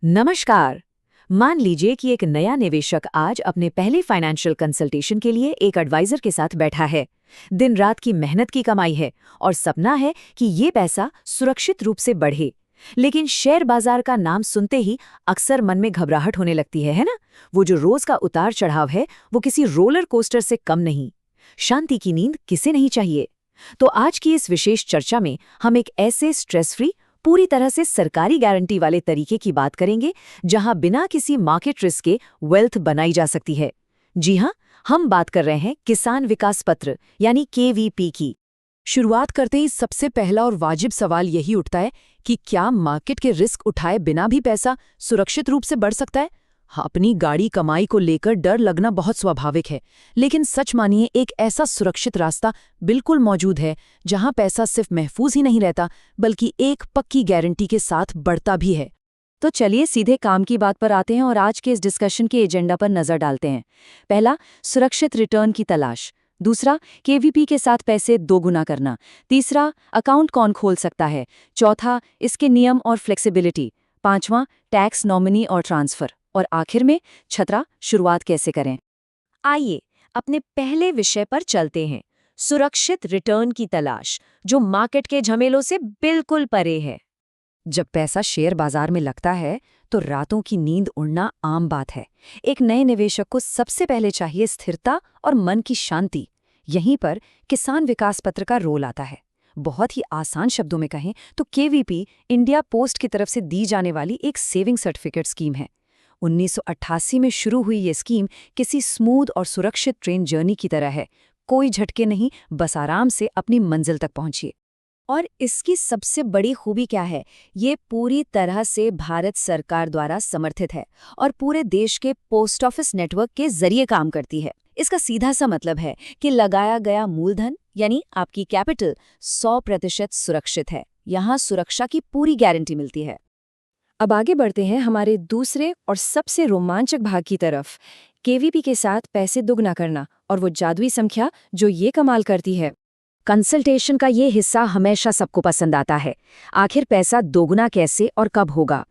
नमस्कार। मान लीजिए कि एक नया निवेशक आज अपने पहले फाइनेंशियल कंसल्टेशन के लिए एक एडवाइजर के साथ बैठा है। दिन रात की मेहनत की कमाई है और सपना है कि ये पैसा सुरक्षित रूप से बढ़े। लेकिन शेयर बाजार का नाम सुनते ही अक्सर मन में घबराहट होने लगती है ना? वो जो रोज का उतार चढ़ाव है वो किसी रोलर कोस्टर से कम नहीं। शांति की नींद किसे नहीं चाहिए? तो आज की इस विशेष चर्चा में हम एक ऐसे स्ट्रेस फ्री, पूरी तरह से सरकारी गारंटी वाले तरीके की बात करेंगे जहां बिना किसी मार्केट रिस्क के वेल्थ बनाई जा सकती है। जी हां, हम बात कर रहे हैं किसान विकास पत्र यानी केवीपी की। शुरुआत करते ही सबसे पहला और वाजिब सवाल यही उठता है कि क्या मार्केट के रिस्क उठाए बिना भी पैसा सुरक्षित रूप से बढ़ सकता है? हाँ, अपनी गाड़ी कमाई को लेकर डर लगना बहुत स्वाभाविक है, लेकिन सच मानिए एक ऐसा सुरक्षित रास्ता बिल्कुल मौजूद है जहां पैसा सिर्फ महफूज ही नहीं रहता बल्कि एक पक्की गारंटी के साथ बढ़ता भी है। तो चलिए सीधे काम की बात पर आते हैं और आज के इस डिस्कशन के एजेंडा पर नजर डालते हैं। पहला, सुरक्षित रिटर्न की तलाश। दूसरा, केवीपी के साथ पैसे दोगुना करना। तीसरा, अकाउंट कौन खोल सकता है। चौथा, इसके नियम और फ्लेक्सिबिलिटी। पांचवां, टैक्स, नॉमिनी और ट्रांसफर। और आखिर में छतरा, शुरुआत कैसे करें। आइए अपने पहले विषय पर चलते हैं, सुरक्षित रिटर्न की तलाश, जो मार्केट के झमेलों से बिल्कुल परे है। जब पैसा शेयर बाजार में लगता है तो रातों की नींद उड़ना आम बात है। एक नए निवेशक को सबसे पहले चाहिए स्थिरता और मन की शांति। यहीं पर किसान विकास पत्र का रोल आता है। बहुत ही आसान शब्दों में कहें तो केवीपी इंडिया पोस्ट की तरफ से दी जाने वाली एक सेविंग सर्टिफिकेट स्कीम है। 1988 में शुरू हुई ये स्कीम किसी स्मूथ और सुरक्षित ट्रेन जर्नी की तरह है। कोई झटके नहीं, बस आराम से अपनी मंजिल तक पहुंचिए। और इसकी सबसे बड़ी खूबी क्या है? ये पूरी तरह से भारत सरकार द्वारा समर्थित है और पूरे देश के पोस्ट ऑफिस नेटवर्क के जरिए काम करती है। इसका सीधा सा मतलब है कि लगाया गया मूलधन यानी आपकी कैपिटल 100% सुरक्षित है। यहाँ सुरक्षा की पूरी गारंटी मिलती है। अब आगे बढ़ते हैं हमारे दूसरे और सबसे रोमांचक भाग की तरफ, केवीपी के साथ पैसे दुगना करना और वो जादुई संख्या जो ये कमाल करती है। कंसल्टेशन का ये हिस्सा हमेशा सबको पसंद आता है। आखिर पैसा दोगुना कैसे और कब होगा?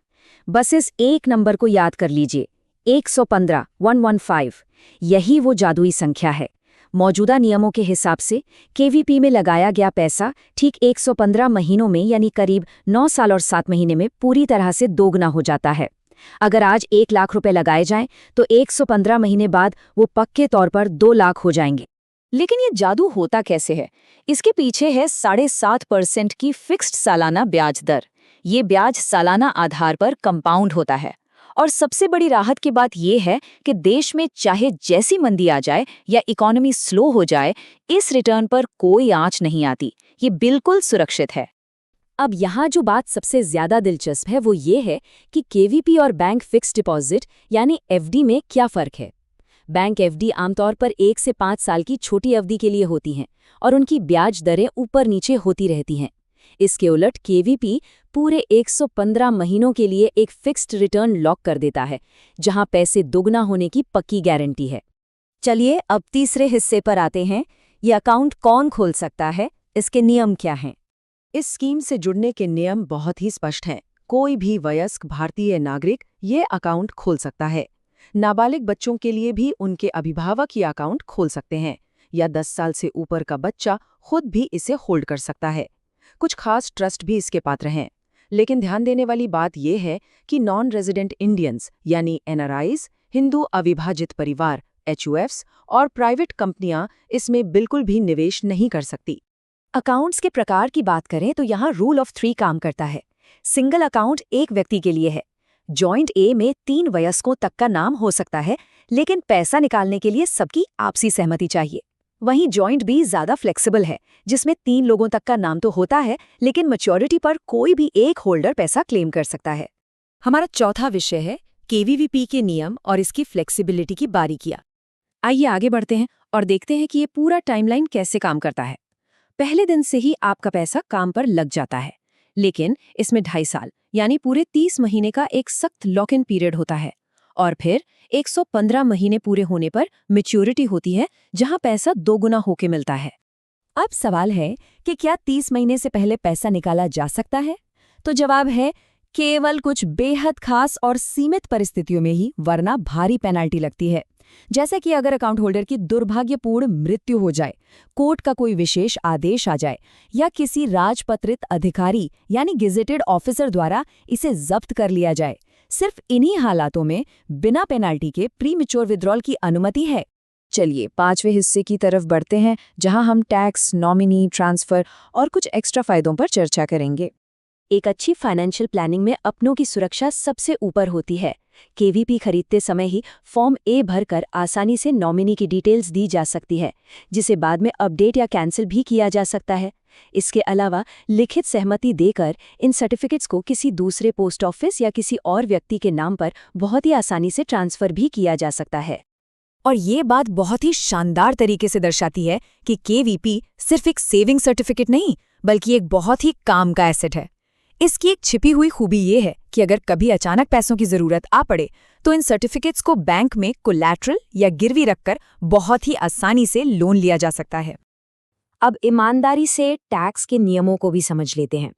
बस इस एक नंबर को याद कर लीजिए, 115, 115। यही वो जादुई संख्या है। मौजूदा नियमों के हिसाब से केवीपी में लगाया गया पैसा ठीक 115 महीनों में यानी करीब 9 साल और 7 महीने में पूरी तरह से दोगुना हो जाता है। अगर आज 1 लाख रुपए लगाए जाएं तो 115 महीने बाद वो पक्के तौर पर 2 लाख हो जाएंगे। लेकिन ये जादू होता कैसे है? इसके पीछे है 7.5% की फिक्स्ड सालाना ब्याज दर। ये ब्याज सालाना आधार पर कंपाउंड होता है। और सबसे बड़ी राहत की बात यह है कि देश में चाहे जैसी मंदी आ जाए या इकोनॉमी स्लो हो जाए, इस रिटर्न पर कोई आंच नहीं आती। ये बिल्कुल सुरक्षित है। अब यहाँ जो बात सबसे ज्यादा दिलचस्प है वो ये है कि केवीपी और बैंक फिक्स्ड डिपॉजिट यानी एफडी में क्या फर्क है। बैंक एफडी आमतौर पर 1 से 5 साल की छोटी अवधि के लिए होती हैं और उनकी ब्याज दरें ऊपर नीचे होती रहती हैं। इसके उलट केवीपी पूरे 115 महीनों के लिए एक फिक्स्ड रिटर्न लॉक कर देता है, जहां पैसे दोगुना होने की पक्की गारंटी है। चलिए अब तीसरे हिस्से पर आते हैं। ये अकाउंट कौन खोल सकता है, इसके नियम क्या हैं? इस स्कीम से जुड़ने के नियम बहुत ही स्पष्ट हैं। कोई भी वयस्क भारतीय नागरिक ये अकाउंट खोल सकता है। नाबालिग बच्चों के लिए भी उनके अभिभावक ये अकाउंट खोल सकते हैं, या 10 साल से ऊपर का बच्चा खुद भी इसे होल्ड कर सकता है। कुछ खास ट्रस्ट भी इसके पात्र हैं, लेकिन ध्यान देने वाली बात यह है कि नॉन रेजिडेंट इंडियंस यानी एनआरआईज, हिंदू अविभाजित परिवार एचयूएफ्स और प्राइवेट कंपनियां इसमें बिल्कुल भी निवेश नहीं कर सकती। अकाउंट्स के प्रकार की बात करें तो यहाँ रूल ऑफ 3 काम करता है। सिंगल अकाउंट एक व्यक्ति के लिए है। जॉइंट ए में 3 वयस्कों तक का नाम हो सकता है, लेकिन पैसा निकालने के लिए सबकी आपसी सहमति चाहिए। वहीं जॉइंट बी ज्यादा फ्लेक्सिबल है, जिसमें 3 लोगों तक का नाम तो होता है, लेकिन मैच्योरिटी पर कोई भी एक होल्डर पैसा क्लेम कर सकता है। हमारा चौथा विषय है केवीपी के नियम और इसकी फ्लेक्सिबिलिटी की बारीकियां। आइए आगे बढ़ते हैं और देखते हैं कि ये पूरा टाइमलाइन कैसे काम करता है। पहले दिन से ही आपका पैसा काम पर लग जाता है, लेकिन इसमें 2.5 साल यानी पूरे 30 महीने का एक सख्त लॉक इन पीरियड होता है। और फिर 115 महीने पूरे होने पर मैच्योरिटी होती है, जहां पैसा दोगुना होके मिलता है। अब सवाल है कि क्या 30 महीने से पहले पैसा निकाला जा सकता है? तो जवाब है केवल कुछ बेहद खास और सीमित परिस्थितियों में ही, वरना भारी पेनाल्टी लगती है। जैसे कि अगर अकाउंट होल्डर की दुर्भाग्यपूर्ण मृत्यु हो जाए, कोर्ट का कोई विशेष आदेश आ जाए या किसी राजपत्रित अधिकारी यानी गेजेटेड ऑफिसर द्वारा इसे जब्त कर लिया जाए। सिर्फ इन्हीं हालातों में बिना पेनाल्टी के प्रीमेच्योर विड्रॉल की अनुमति है। चलिए 5वें हिस्से की तरफ बढ़ते हैं, जहां हम टैक्स, नॉमिनी, ट्रांसफर और कुछ एक्स्ट्रा फायदों पर चर्चा करेंगे। एक अच्छी फाइनेंशियल प्लानिंग में अपनों की सुरक्षा सबसे ऊपर होती है। केवीपी खरीदते समय ही फॉर्म ए भरकर आसानी से नॉमिनी की डिटेल्स दी जा सकती है, जिसे बाद में अपडेट या कैंसिल भी किया जा सकता है। इसके अलावा लिखित सहमति देकर इन सर्टिफिकेट्स को किसी दूसरे पोस्ट ऑफिस या किसी और व्यक्ति के नाम पर बहुत ही आसानी से ट्रांसफर भी किया जा सकता है। और ये बात बहुत ही शानदार तरीके से दर्शाती है कि केवीपी सिर्फ एक सेविंग सर्टिफिकेट नहीं, बल्कि एक बहुत ही काम का एसेट है। इसकी एक छिपी हुई खूबी ये है कि अगर कभी अचानक पैसों की जरूरत आ पड़े तो इन सर्टिफिकेट्स को बैंक में कोलैटरल या गिरवी रखकर बहुत ही आसानी से लोन लिया जा सकता है। अब ईमानदारी से टैक्स के नियमों को भी समझ लेते हैं।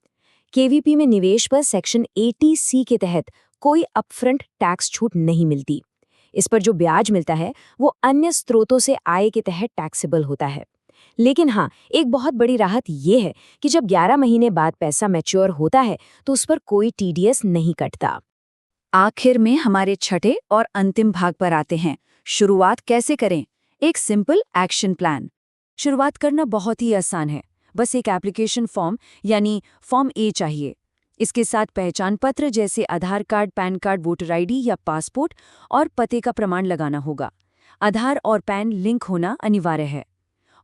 केवीपी में निवेश पर सेक्शन 80C के तहत कोई अपफ्रंट टैक्स छूट नहीं मिलती। इस पर जो ब्याज मिलता है वो अन्य स्रोतों से आय के तहत टैक्सेबल होता है। लेकिन हाँ, एक बहुत बड़ी राहत ये है कि जब 11 महीने बाद पैसा मैच्योर होता है तो उस पर कोई टीडीएस नहीं कटता। आखिर में हमारे छठे और अंतिम भाग पर आते हैं। शुरुआत कैसे करें? एक सिंपल एक्शन प्लान। शुरुआत करना बहुत ही आसान है। बस एक एप्लीकेशन फॉर्म यानी फॉर्म ए चाहिए। इसके साथ पहचान पत्र जैसे Aadhaar card, PAN card, voter ID या पासपोर्ट और पते का प्रमाण लगाना होगा। आधार और पैन लिंक होना अनिवार्य है।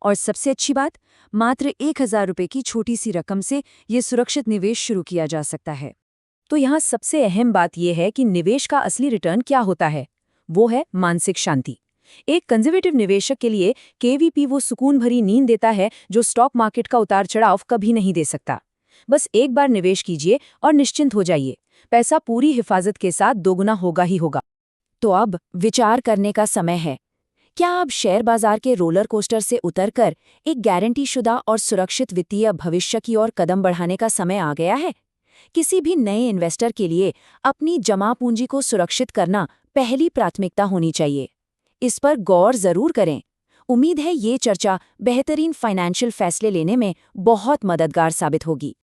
और सबसे अच्छी बात, मात्र 1000 रुपये की छोटी सी रकम से ये सुरक्षित निवेश शुरू किया जा सकता है। तो यहाँ सबसे अहम बात यह है कि निवेश का असली रिटर्न क्या होता है। वो है मानसिक शांति। एक कंजर्वेटिव निवेशक के लिए केवीपी वो सुकून भरी नींद देता है जो स्टॉक मार्केट का उतार चढ़ाव कभी नहीं दे सकता। बस एक बार निवेश कीजिए और निश्चिंत हो जाइए, पैसा पूरी हिफाजत के साथ दोगुना होगा ही होगा। तो अब विचार करने का समय है। क्या अब शेयर बाजार के रोलर कोस्टर से उतरकर एक गारंटीशुदा और सुरक्षित वित्तीय भविष्य की ओर कदम बढ़ाने का समय आ गया है? किसी भी नए इन्वेस्टर के लिए अपनी जमा पूंजी को सुरक्षित करना पहली प्राथमिकता होनी चाहिए। इस पर गौर जरूर करें। उम्मीद है ये चर्चा बेहतरीन फाइनेंशियल फैसले लेने में बहुत मददगार साबित होगी।